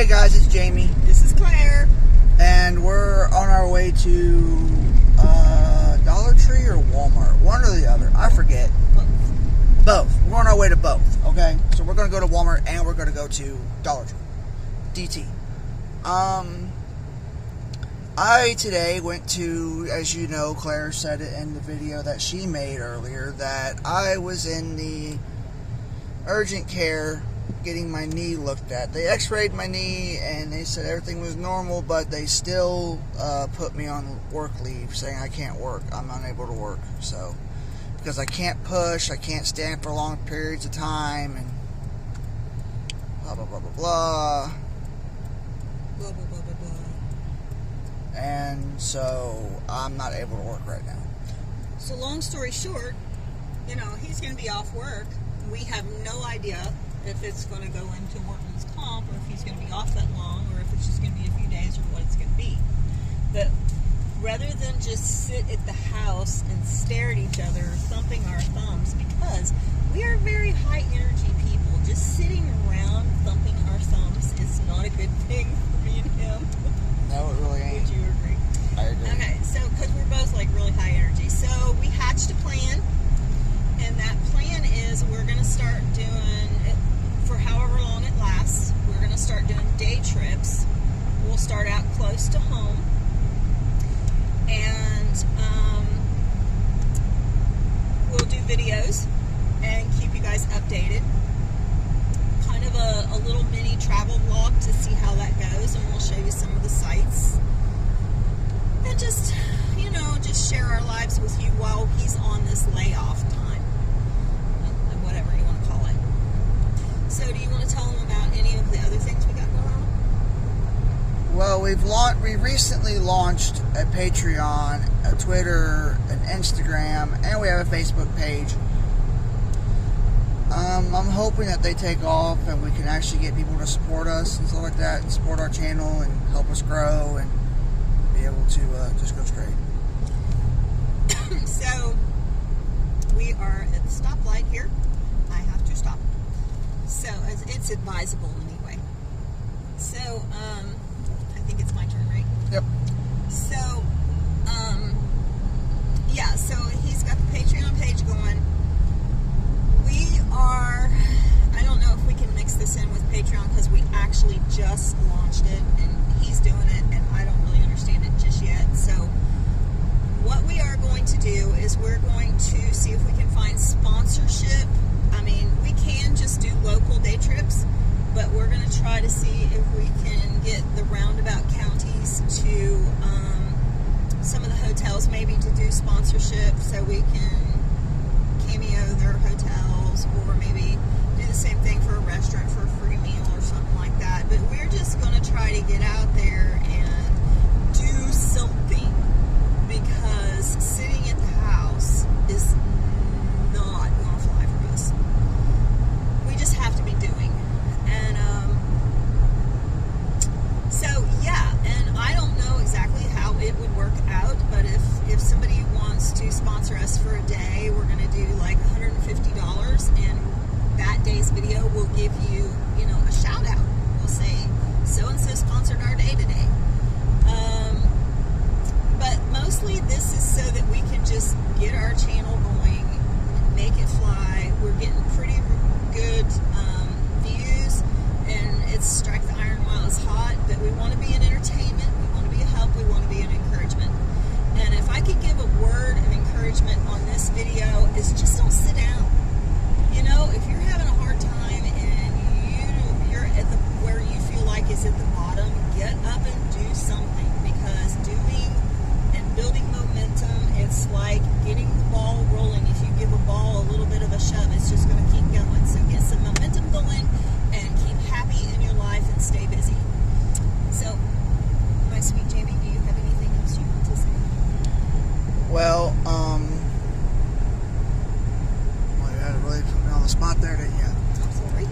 Hey guys, it's Jamie. This is Claire. And we're on our way to Dollar Tree or Walmart. One or the other. I forget. Both. We're on our way to both, okay? So we're going to go to Walmart and we're going to go to Dollar Tree. DT. I today went to, as you know, Claire said it in the video that she made earlier, that I was in the urgent care getting my knee looked at. They x-rayed my knee and they said everything was normal, but they still put me on work leave saying I can't work. I'm unable to work. So, because I can't push, I can't stand for long periods of time, and blah, blah, blah, blah, blah. Blah, blah, blah, blah, blah. And so I'm not able to work right now. So long story short, he's going to be off work. We have no idea if it's going to go into workman's comp or if he's going to be off that long or if it's just going to be a few days or what it's going to be. But rather than just sit at the house and stare at each other, thumping our thumbs, because we are very high energy people, just sitting around thumping our thumbs is not a good thing for me and him. No, it really ain't. Would you agree? I agree. Okay, so because we're both like really high energy, so we hatched a plan, and that plan is we're going to start doing it for however long it lasts. We're going to start doing day trips. We'll start out close to home, and we'll do videos and keep you guys updated. Kind of a little mini travel vlog to see how that goes, and we'll show you some of the sights. And just, just share our lives with you while he's on this layoff time. Whatever you want to call it. So do you want to tell them about any of the other things we got going on? Well, we recently launched a Patreon, a Twitter, an Instagram, and we have a Facebook page. I'm hoping that they take off and we can actually get people to support us and stuff like that, and support our channel and help us grow and be able to just go straight. So we are at the stoplight here. I have to stop. So it's advisable anyway. So I think it's my turn, right? Yep. So yeah. So he's got the Patreon page going. I don't know if we can mix this in with Patreon because we actually just launched it and he's doing it and I don't really understand it just yet. So what we are going to do is we're going to see if we can find sponsorship. I mean, we can just do local day trips, but we're going to try to see if we can get the roundabout counties to some of the hotels maybe to do sponsorship so we can cameo their hotels, or maybe do the same thing for a restaurant for a free meal or something like that. But we're just going to try to get out there and do something, because sitting at the house is not going to fly for us. We just have to be doing. And so yeah, and I don't know exactly how it would work out, but if somebody wants to sponsor us for a day, we're going to do like $150, and that day's video will give you, a shout out. We'll say, so-and-so sponsored our day today. But mostly this is so that we can just get our channel going, make it fly. We're getting pretty good views, and it's strike the iron while it's hot, but we want to be an entertainment, we want to be a help, we want to be an encouragement. And if I could give a word of encouragement on this video, is just don't sit down. If you're having a hard time and you're at where you feel like is at the bottom, get up and do something, because doing and building momentum, it's like getting the ball rolling. If you give a ball a little bit of a shove, it's just going to keep going. So get some momentum going and keep happy in your life and stay busy. So, my sweet Jamie, do you have anything else you want to say? Well, you had to really put me on the spot there, didn't you? I'm sorry.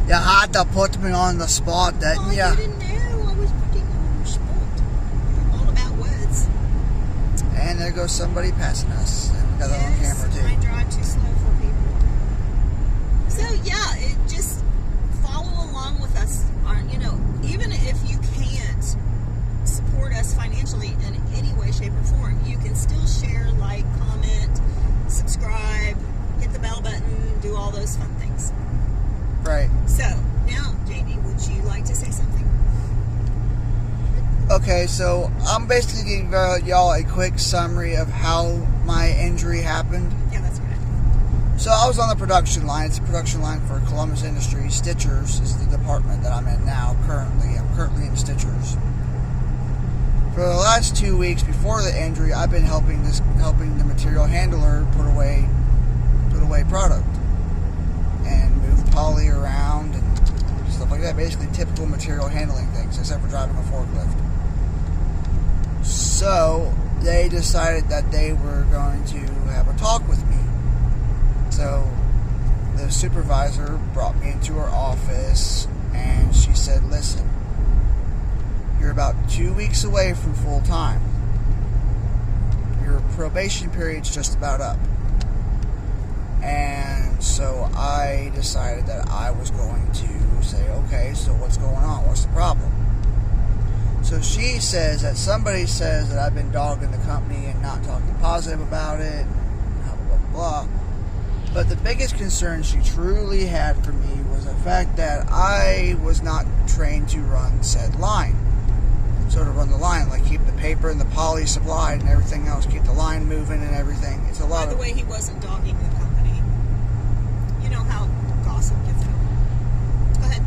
You had to put me on the spot, didn't you? You didn't know I was putting you on the spot. You're all about words. And there goes somebody passing us. And we got that on camera, too. I drive too slow for people. So, yeah, it just follow along with us. Okay, so I'm basically giving y'all a quick summary of how my injury happened. Yeah, that's right. So I was on the production line. It's a production line for Columbus Industries. Stitchers is the department that I'm in now. I'm currently in Stitchers. For the last 2 weeks before the injury, I've been helping the material handler put away product and move poly around and stuff like that. Basically, typical material handling things, except for driving a forklift. So they decided that they were going to have a talk with me. So the supervisor brought me into her office and she said, "Listen, you're about 2 weeks away from full time. Your probation period's just about up." And so I decided that I was going to say, "Okay, so what's going on? What's the problem?" So she says that somebody says that I've been dogging the company and not talking positive about it, blah, blah, blah, blah. But the biggest concern she truly had for me was the fact that I was not trained to run said line. So to run the line, like keep the paper and the poly supplied and everything else, keep the line moving and everything. It's a lot. By the way, he wasn't dogging the company. You know how gossip gets out. Go ahead.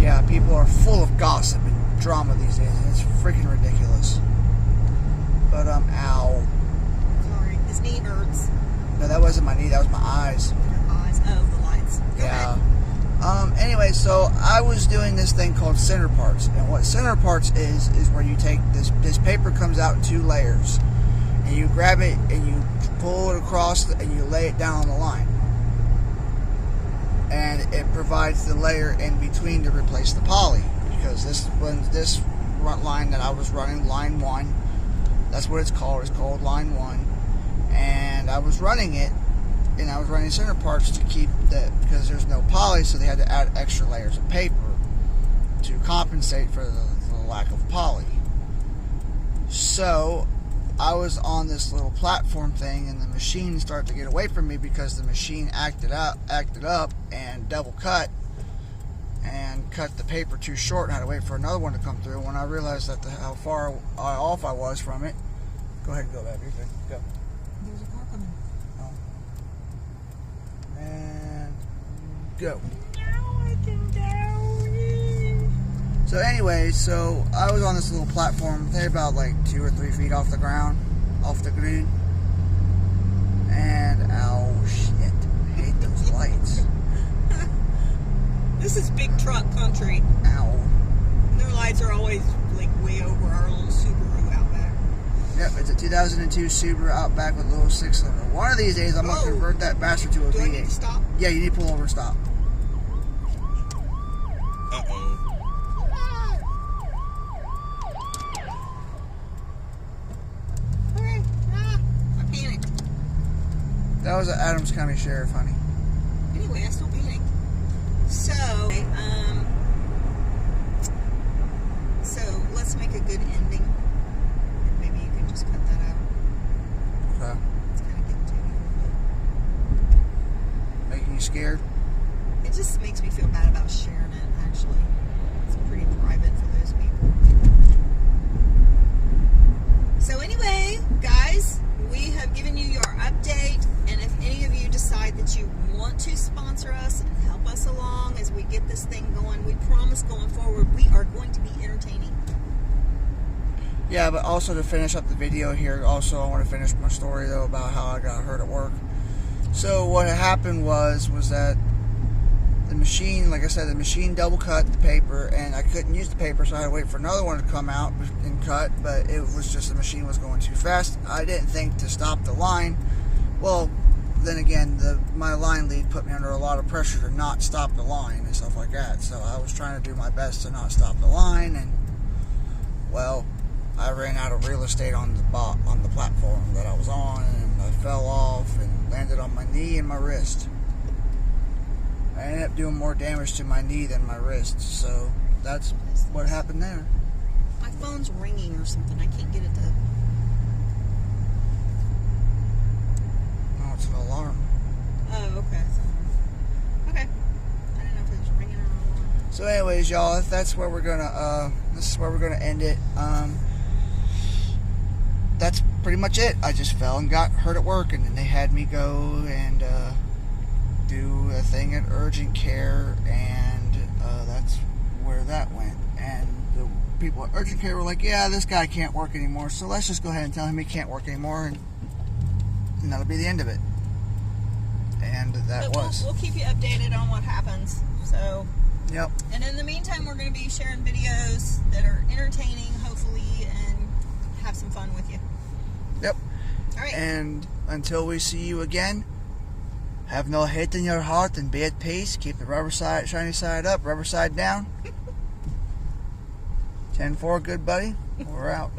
Yeah, people are full of gossip and drama these days, and it's freaking ridiculous. But ow. Sorry, his knee hurts. No, that wasn't my knee, that was my eyes. Your eyes. Oh, the lights. Go Yeah. ahead. Anyway, so I was doing this thing called center parts, and what center parts is where you take this paper comes out in 2 layers, and you grab it and you pull it across and you lay it down on the line, and it provides the layer in between to replace the poly, because this front line that I was running, line 1, that's what it's called line 1, and I was running it. And I was running center parts to keep that, because there's no poly, so they had to add extra layers of paper to compensate for the lack of poly. So I was on this little platform thing, and the machine started to get away from me because the machine acted up and double cut and cut the paper too short and had to wait for another one to come through. When I realized that how far off I was from it, go ahead and go, baby. Go. There's a car coming. And go. Now I can go. So anyway, so I was on this little platform. They're about like 2 or 3 feet off the ground, off the green. And ow, shit! I hate those lights. This is big truck country. Ow. Their lights are always like way over our little Subaru Outback. Yep, it's a 2002 Subaru Outback with a little 6-cylinder. One of these days, I'm gonna convert that bastard to a Do I V8. need to stop? Yeah, you need to pull over and stop. Uh-oh. Okay. I panicked. That was an Adams County Sheriff, honey. Anyway, I still panicked. So let's make a good ending. And maybe you can just cut that out. Okay. It's kind of getting to me. Making you scared? It just makes me feel bad about sharing it, actually. It's pretty private for those people. So anyway, guys, we have given you your update, and if any of you decide that you want to sponsor us and help us along as we get this thing going, we promise going forward we are going to be entertaining. Yeah, but also to finish up the video here, also I want to finish my story though about how I got hurt at work. So what happened was that the machine, like I said, the machine double cut the paper, and I couldn't use the paper, so I had to wait for another one to come out and cut, but it was just the machine was going too fast. I didn't think to stop the line. Well, then again, my line lead put me under a lot of pressure to not stop the line and stuff like that, so I was trying to do my best to not stop the line, and well, I ran out of real estate on the platform that I was on, and I fell off and landed on my knee and my wrist. I ended up doing more damage to my knee than my wrist, so that's what happened there. My phone's ringing or something. I can't get it to... Oh, it's an alarm. Oh, okay. Okay. I didn't know if it was ringing or an alarm. So anyways, y'all, that's where we're gonna this is where we're gonna end it. That's pretty much it. I just fell and got hurt at work, and then they had me go and do a thing at urgent care, and that's where that went. And the people at urgent care were like, yeah, this guy can't work anymore, so let's just go ahead and tell him he can't work anymore, and that'll be the end of it. And that was. We'll keep you updated on what happens. So. Yep. And in the meantime, we're going to be sharing videos that are entertaining, hopefully, and have some fun with you. Yep. All right. And until we see you again, have no hate in your heart and be at peace. Keep the rubber side, shiny side up, rubber side down. 10-4, good buddy. We're out.